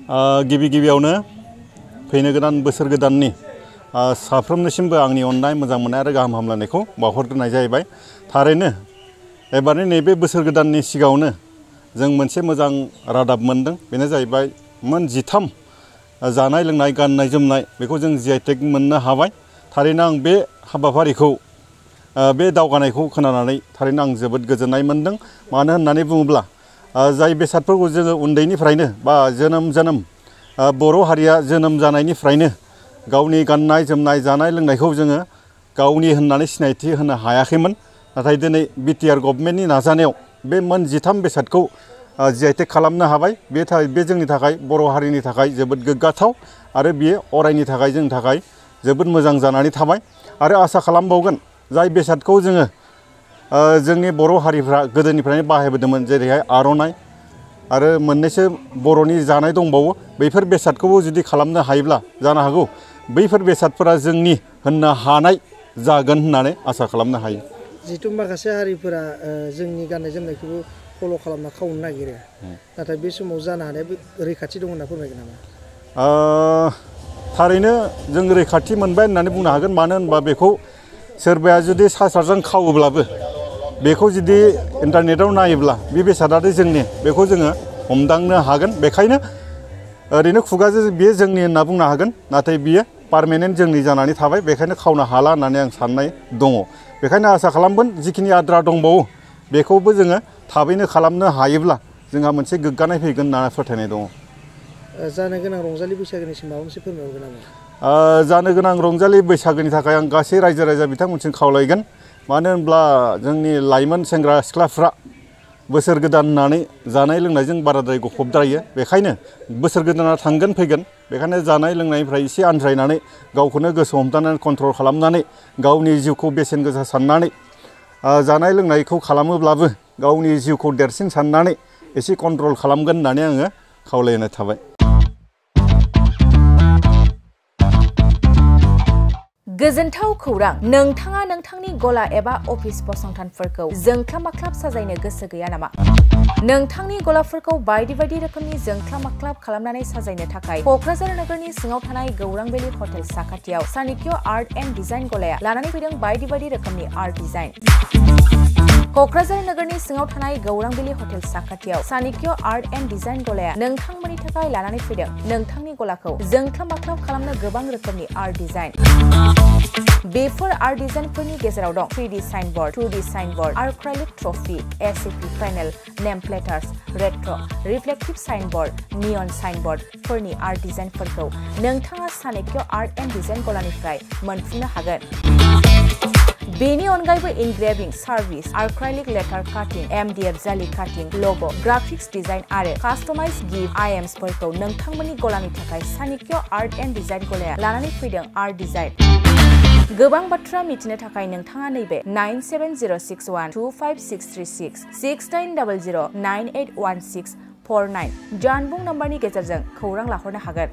गिबि गिबियावनो फैनो गोदान बोसोर गोदाननि साफ्रोमनिसिमबो आंनि अननाय मोजां मोननाय आरो गाहाम हामलायनायखौ बावहरग्रोनाय जाहैबाय। थारैनो एबारनि नैबे बोसोर गोदाननि सिगाङावनो जों मोनसे मोजां रादाब मोनदों। बेनो जाहैबाय मोन 13 जानाय लोंनाय गाननाय जोमनाय बेखौ जों GI टेग मोननो हाबाय। थारैनो आं बे हाबाफारिखौ बे दावगानायखौ खोनानानै थारैनो आं जोबोद गोजोननाय मोनदों। मानो होननानै बुङोब्ला जाय बेसादफोरखौ जोङो उन्दैनिफ्रायनो बा जोनोम बर' हारिया जोनोम जानायनिफ्रायनो गावनि गाननाय जोमनाय जानाय लोंनायखौ जोङो गावनि होननानै सिनायथि होनो हायाखैमोन। नाथाय दिनै BTR गभर्नमेन्टनि नाजानायाव बे मोन 13 बेसादखौ GI टेग खालामनो हाबाय। बे जोंनि थाखाय बर' हारिनि थाखाय जोबोद गोग्गाथाव आरो बियो अरायनि थाखाय जोंनि थाखाय जोबोद मोजां जानानै थाबाय। आरो आसा खालामबावगोन जाय बेसादखौ जोङो जोंनि बर' हारिफ्रा गोदोनिफ्रायनो बाहायबोदोंमोन, जेरैहाय आर'नाइ आरो मोननैसो बर'नि जानाय दंबावो। बैफोर बेसादखौबो जुदि खालामनो हायोब्ला जानो हागौ बैफोर बेसादफोरा जोंनि होननो हानाय जागोन होननानै आसा खालामनो हायो। जिथु माखासे हारिफोरा जोंनि गाननाय जोमनायखौबो फल' खालामना खावनो नागिरो, नाथाय बे समाव जानो हानाय रैखाथि दं होनना फोरमायगोन नामा? थारैनो जों रैखाथि मोनबाय होननानै बुंनो हागोन। मानो होनबा बेखौ सोरबाया जुदि सारजों खावोब्लाबो बेखौ जुदि इन्टारनेटाव नायोब्ला बे बेसादारि जोंनि बेखौ जोङो हमदांनो हागोन। बेखायनो ओरैनो खुगाजों बेयो जोंनि होनना बुंनो हागोन, नाथाय बियो पारमानेन्ट जोंनि जानानै थाबाय। बेखायनो खावनो हाला होननानै आं साननाय दङ। बेखायनो आसा खालामगोन जिखिनि आद्रा दंबावो बेखौबो जोङो थाबैनो खालामनो हायोब्ला जोंहा मोनसे गोग्गानाय फैगोन होनना फोथायनाय दङ। जानो गोनां रंजालि बैसागोनिसिम माबा मोनसे फोरमायहरगोन नामा? जानो गोनां रंजालि बैसागोनि थाखाय आं गासै रायजो राजा बिथांमोनसिम खावलायगोन। मानो होनब्ला जोंनि लाइमोन सेंग्रा सिख्लाफ्रा बोसोर गोदान होननानै जानाय लोंनायजों बाराद्राय गफबद्रायो। बेखायनो बोसोर गोदाना थांगोन फैगोन, बेखायनो जानाय लोंनायनिफ्राय एसे आनज्रायनानै गावखौनो गोसो हमथानानै कन्ट्रल खालामनानै गावनि जिउखौ बेसेन गोसा साननानै जानाय लोंनायखौ खालामोब्लाबो गावनि जिउखौ देरसिन साननानै एसे कन्ट्रल खालामगोन होननानै आङो खावलायनाय थाबाय। गोजोनथाव खौरां! नोंथाङा नोंथांनि गला एबा अफिस फसंथानफोरखौ जोंख्लाब माख्लाब साजायनो गोसो गैया नामा? नोंथांनि गलाफोरखौ बायदि बायदि रोखोमनि जोंख्लाब माख्लाब खालामनानै साजायनो थाखाय क'क्राझार नोगोरनि सिङाव थानाय गौरां भेलि हटेल साखाथियाव चाणक्य आर्ट एन्ड डिजाइन गलाया लानानै फैदों बायदि बायदि रोखोमनि आर्ट डिजाइन। क'क्राझार नोगोरनि सिङाव थानाय गौरां भेलि हटेल साखाथियाव चाणक्य आर्ट एन्ड डिजाइन गलाया नोंथांमोननि थाखाय लानानै फैदों नोंथांनि गलाखौ जोंख्लाब माख्लाब खालामनो गोबां रोखोमनि आर्ट डिजाइन। बेफोर आर्ट डिजाइनफोरनि गेजेराव दं 3D signboard, 2D signboard, acrylic trophy, SAP panel, name प्लेटार्स, रेट्र, रिफ्लेक्टिभ साइनबोर्ड, नियन साइनबोर्डफोरनि आर्ट डिजाइनफोरखौ नोंथाङा चाणक्य आर्ट एन्ड डिजाइन गलानिफ्राय मोनफुंनो हागोन। बेनि अनगायैबो इनग्रेभिं सार्भिस, आर्क्राइलिक लेटार काटिं, MDF जालि काटिं, लग', ग्राफिक्स डिजाइन आरो कास्टमाइज गिफ्ट आइटेम्सफोरखौ नोंथांमोननि गलानि थाखाय चाणक्य आर्ट एन्ड डिजाइन गलाया लानानै फैदों आर्ट डिजाइन। गोबां बाथ्रा मिथिनो थाखाय नोंथाङा नैबे 9706125636 6900981649 जानबुं नम्बरनि गेजेरजों खौरां लाहरनो हागोन।